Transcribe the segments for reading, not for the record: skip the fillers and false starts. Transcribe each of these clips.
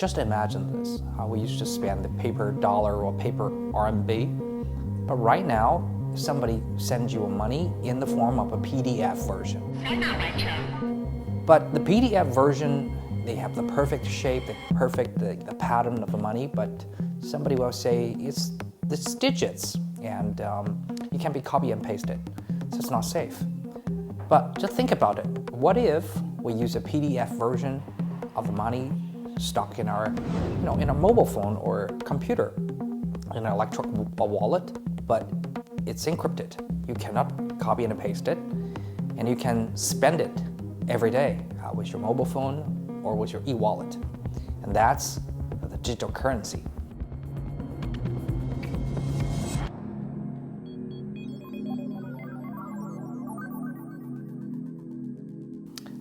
Just imagine this, how we used to spend the paper dollar or paper RMB. But right now, somebody sends you money in the form of a PDF version. But the PDF version, they have the perfect shape, the pattern of the money, but somebody will say it's digits and it can be copy and pasted, so it's not safe. But just think about it. What if we use a PDF version of the money stuck in our, in a mobile phone or computer, in an electronic wallet, but it's encrypted. You cannot copy and paste it, and you can spend it every day with your mobile phone or with your e-wallet. And that's the digital currency.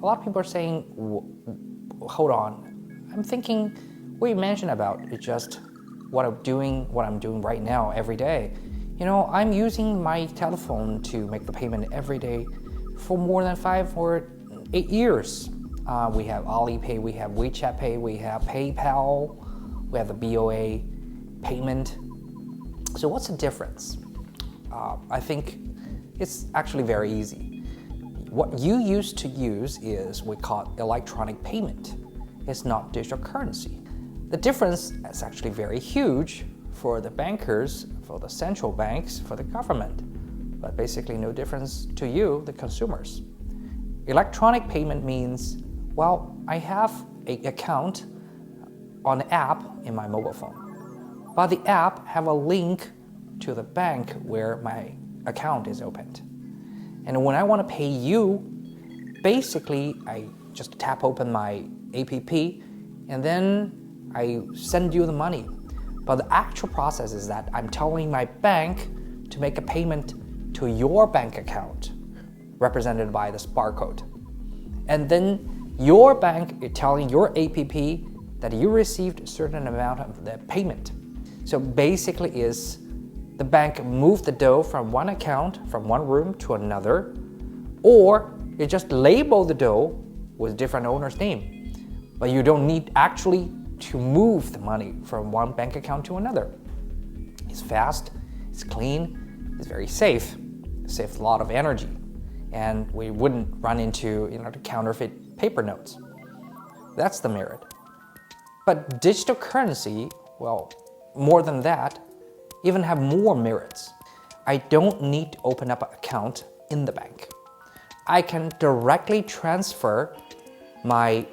A lot of people are saying, hold on, I'm thinking what you mentioned about is just what I'm doing right now every day. I'm using my telephone to make the payment every day for more than 5 or 8 years. We have Alipay, we have WeChat Pay, we have PayPal, we have the BOA payment. So what's the difference? I think it's actually very easy. What you used to use is we call electronic payment. It's not digital currency. The difference is actually very huge for the bankers, for the central banks, for the government, but basically no difference to you, the consumers. Electronic payment means, well, I have an account on an app in my mobile phone, but the app have a link to the bank where my account is opened. And when I want to pay you, basically I just tap open my app and then I send you the money. But the actual process is that I'm telling my bank to make a payment to your bank account, represented by this barcode. And then your bank is telling your app that you received a certain amount of the payment. So basically is the bank moved the dough from one account, from one room to another, or you just label the dough with different owner's name. But you don't need actually to move the money from one bank account to another. It's fast, it's clean, it's very safe. It saves a lot of energy. And we wouldn't run into the counterfeit paper notes. That's the merit. But digital currency, well, more than that, even have more merits. I don't need to open up an account in the bank. I can directly transfer my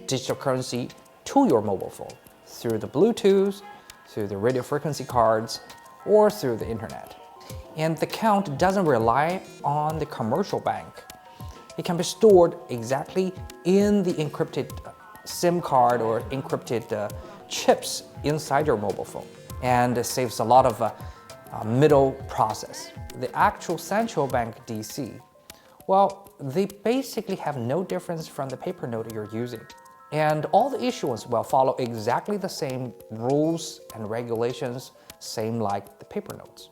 digital currency to your mobile phone through the Bluetooth, through the radio frequency cards, or through the internet. And the account doesn't rely on the commercial bank. It can be stored exactly in the encrypted SIM card or encrypted chips inside your mobile phone. And it saves a lot of middle process. The actual central bank DC, well, they basically have no difference from the paper note you're using. And all the issuance will follow exactly the same rules and regulations, same like the paper notes.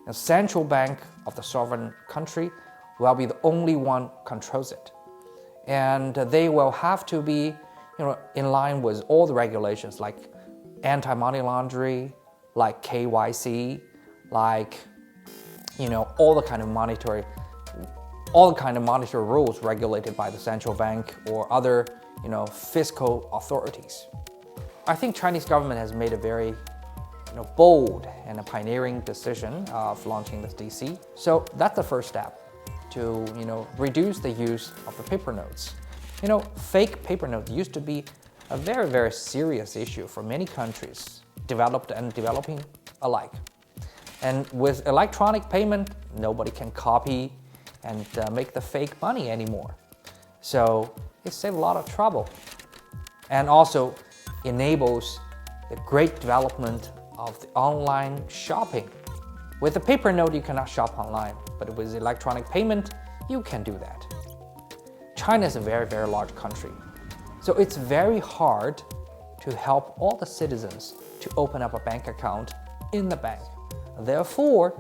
The central bank of the sovereign country will be the only one controls it. And they will have to be in line with all the regulations like anti-money laundering, like KYC, like all the kind of monetary rules regulated by the central bank or other fiscal authorities. I think Chinese government has made a very bold and a pioneering decision of launching this DC. So that's the first step to reduce the use of the paper notes. Fake paper notes used to be a very, very serious issue for many countries, developed and developing alike. And with electronic payment, nobody can copy and make the fake money anymore. So it saves a lot of trouble and also enables the great development of the online shopping. With a paper note, you cannot shop online, but with electronic payment, you can do that. China is a very, very large country, so it's very hard to help all the citizens to open up a bank account in the bank. Therefore,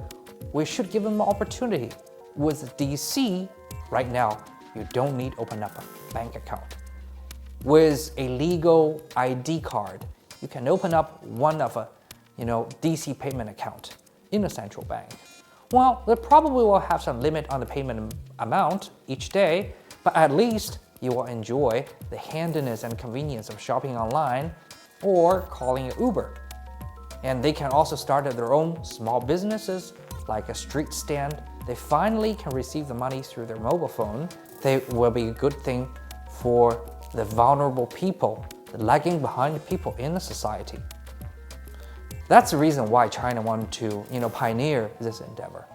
we should give them an opportunity. With DC, right now, you don't need to open up a bank account. with a legal ID card, you can open up one of a DC payment account in a central bank. Well, they probably will have some limit on the payment amount each day, but at least you will enjoy the handiness and convenience of shopping online or calling an Uber. And they can also start their own small businesses like a street stand. They finally can receive the money through their mobile phone. They will be a good thing for the vulnerable people, the lagging behind people in the society. That's the reason why China wanted to pioneer this endeavor.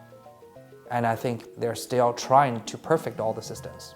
And I think they're still trying to perfect all the systems.